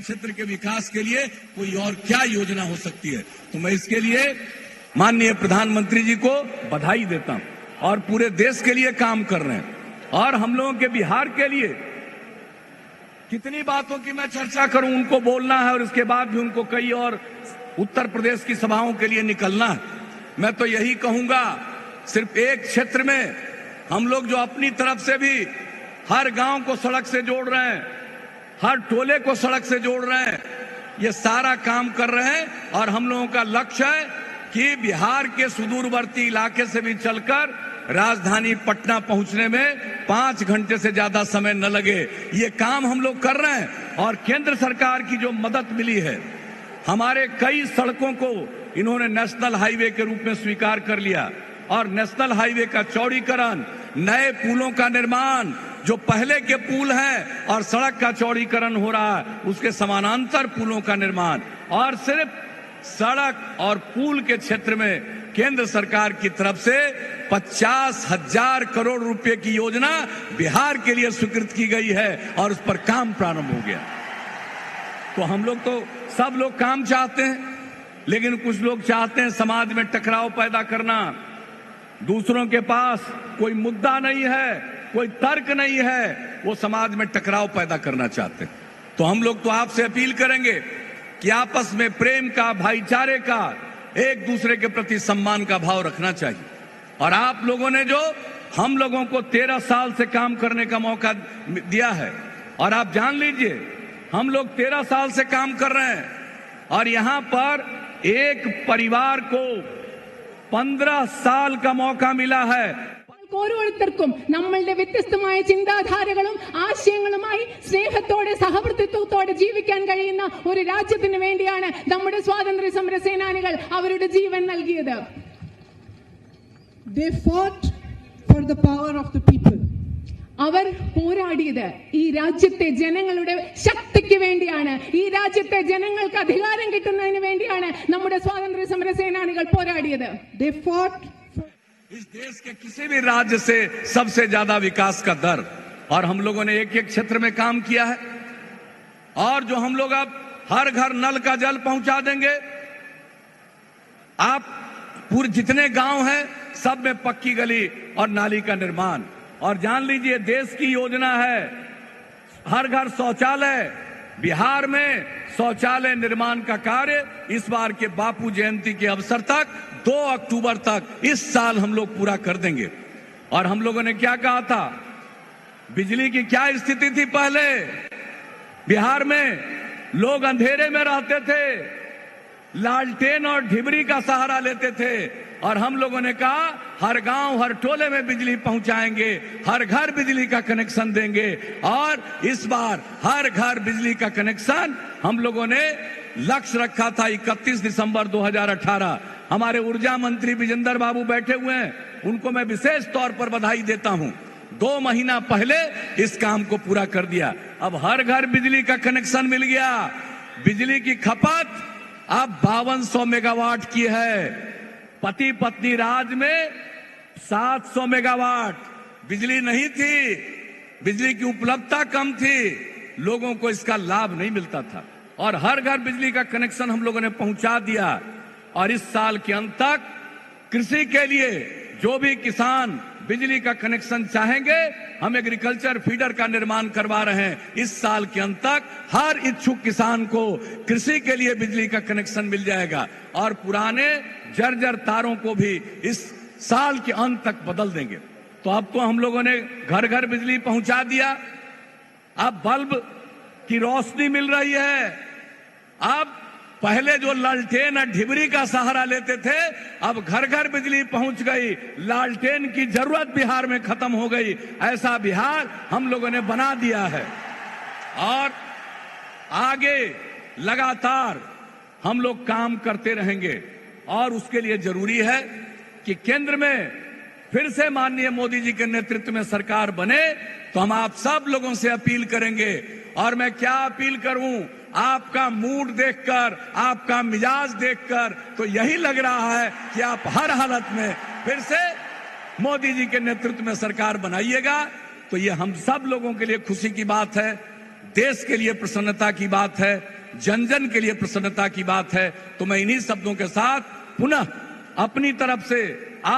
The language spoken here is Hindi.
क्षेत्र के विकास के लिए कोई और क्या योजना हो सकती है। तो मैं इसके लिए माननीय प्रधानमंत्री जी को बधाई देता हूं और पूरे देश के लिए काम कर रहे हैं। और हम लोगों के बिहार के लिए कितनी बातों की मैं चर्चा करूं, उनको बोलना है और इसके बाद भी उनको कई और उत्तर प्रदेश की सभाओं के लिए निकलना है। मैं तो यही कहूंगा, सिर्फ एक क्षेत्र में हम लोग जो अपनी तरफ से भी हर गांव को सड़क से जोड़ रहे हैं, हर टोले को सड़क से जोड़ रहे हैं, ये सारा काम कर रहे हैं। और हम लोगों का लक्ष्य है कि बिहार के सुदूरवर्ती इलाके से भी चलकर राजधानी पटना पहुंचने में 5 घंटे से ज्यादा समय न लगे। ये काम हम लोग कर रहे हैं। और केंद्र सरकार की जो मदद मिली है, हमारे कई सड़कों को इन्होंने नेशनल हाईवे के रूप में स्वीकार कर लिया। और नेशनल हाईवे का चौड़ीकरण, नए पुलों का निर्माण, जो पहले के पुल हैं और सड़क का चौड़ीकरण हो रहा है, उसके समानांतर पुलों का निर्माण। और सिर्फ सड़क और पुल के क्षेत्र में केंद्र सरकार की तरफ से 50,000 करोड़ रुपए की योजना बिहार के लिए स्वीकृत की गई है और उस पर काम प्रारंभ हो गया। तो हम लोग तो सब लोग काम चाहते हैं, लेकिन कुछ लोग चाहते हैं समाज में टकराव पैदा करना। दूसरों के पास कोई मुद्दा नहीं है, कोई तर्क नहीं है, वो समाज में टकराव पैदा करना चाहते हैं। तो हम लोग तो आपसे अपील करेंगे कि आपस में प्रेम का, भाईचारे का, एक दूसरे के प्रति सम्मान का भाव रखना चाहिए। और आप लोगों ने जो हम लोगों को 13 साल से काम करने का मौका दिया है, और आप जान लीजिए हम लोग 13 साल से काम कर रहे हैं और यहां पर एक परिवार को 15 साल का मौका मिला है। ഓരോരുത്തർക്കും നമ്മളുടെ വ്യത്യസ്തമായ ചിന്താധാരകളും ആശയങ്ങളുമായി സ്നേഹത്തോടെ സഹവർത്തിത്വത്തോടെ ജീവിക്കാൻ കഴിയുന്ന ഒരു രാജ്യത്തിന് വേണ്ടിയാണ് നമ്മുടെ സ്വാതന്ത്ര്യ സമര സേനാനികൾ അവരുടെ ജീവൻ നൽകിയത്. They fought for the power of the people. അവർ പോരാടിയത് ഈ രാജ്യത്തെ ജനങ്ങളുടെ ശക്തിക്ക് വേണ്ടിയാണ്. ഈ രാജ്യത്തെ ജനങ്ങൾക്ക് അധികാരം കിട്ടുന്നതിന് വേണ്ടിയാണ് നമ്മുടെ സ്വാതന്ത്ര്യ സമര സേനാനികൾ പോരാടിയത്. They fought इस देश के किसी भी राज्य से सबसे ज्यादा विकास का दर, और हम लोगों ने एक एक क्षेत्र में काम किया है। और जो हम लोग अब हर घर नल का जल पहुंचा देंगे, आप पूरे जितने गांव हैं सब में पक्की गली और नाली का निर्माण। और जान लीजिए देश की योजना है हर घर शौचालय। बिहार में शौचालय निर्माण का कार्य इस बार के बापू जयंती के अवसर तक 2 अक्टूबर तक इस साल हम लोग पूरा कर देंगे। और हम लोगों ने क्या कहा था, बिजली की क्या स्थिति थी पहले बिहार में, लोग अंधेरे में रहते थे, लालटेन और ढिबरी का सहारा लेते थे। और हम लोगों ने कहा हर गांव हर टोले में बिजली पहुंचाएंगे, हर घर बिजली का कनेक्शन देंगे। और इस बार हर घर बिजली का कनेक्शन हम लोगों ने लक्ष्य रखा था 31 दिसंबर 2018। हमारे ऊर्जा मंत्री विजेंद्र बाबू बैठे हुए हैं, उनको मैं विशेष तौर पर बधाई देता हूं। 2 महीना पहले इस काम को पूरा कर दिया। अब हर घर बिजली का कनेक्शन मिल गया। बिजली की खपत अब 5200 मेगावाट की है। पति पत्नी राज में 700 मेगावाट बिजली नहीं थी, बिजली की उपलब्धता कम थी, लोगों को इसका लाभ नहीं मिलता था। और हर घर बिजली का कनेक्शन हम लोगों ने पहुंचा दिया। और इस साल के अंत तक कृषि के लिए जो भी किसान बिजली का कनेक्शन चाहेंगे, हम एग्रीकल्चर फीडर का निर्माण करवा रहे हैं। इस साल के अंत तक हर इच्छुक किसान को कृषि के लिए बिजली का कनेक्शन मिल जाएगा। और पुराने जर्जर तारों को भी इस साल के अंत तक बदल देंगे। तो अब तो हम लोगों ने घर घर बिजली पहुंचा दिया। अब बल्ब की रोशनी मिल रही है। अब पहले जो लालटेन और ढिबरी का सहारा लेते थे, अब घर घर बिजली पहुंच गई। लालटेन की जरूरत बिहार में खत्म हो गई। ऐसा बिहार हम लोगों ने बना दिया है। और आगे लगातार हम लोग काम करते रहेंगे। और उसके लिए जरूरी है कि केंद्र में फिर से माननीय मोदी जी के नेतृत्व में सरकार बने। तो हम आप सब लोगों से अपील करेंगे। और मैं क्या अपील करूं, आपका मूड देखकर, आपका मिजाज देखकर तो यही लग रहा है कि आप हर हालत में फिर से मोदी जी के नेतृत्व में सरकार बनाइएगा। तो ये हम सब लोगों के लिए खुशी की बात है, देश के लिए प्रसन्नता की बात है। जन जन के लिए प्रसन्नता की बात है। तो मैं इन्हीं शब्दों के साथ पुनः अपनी तरफ से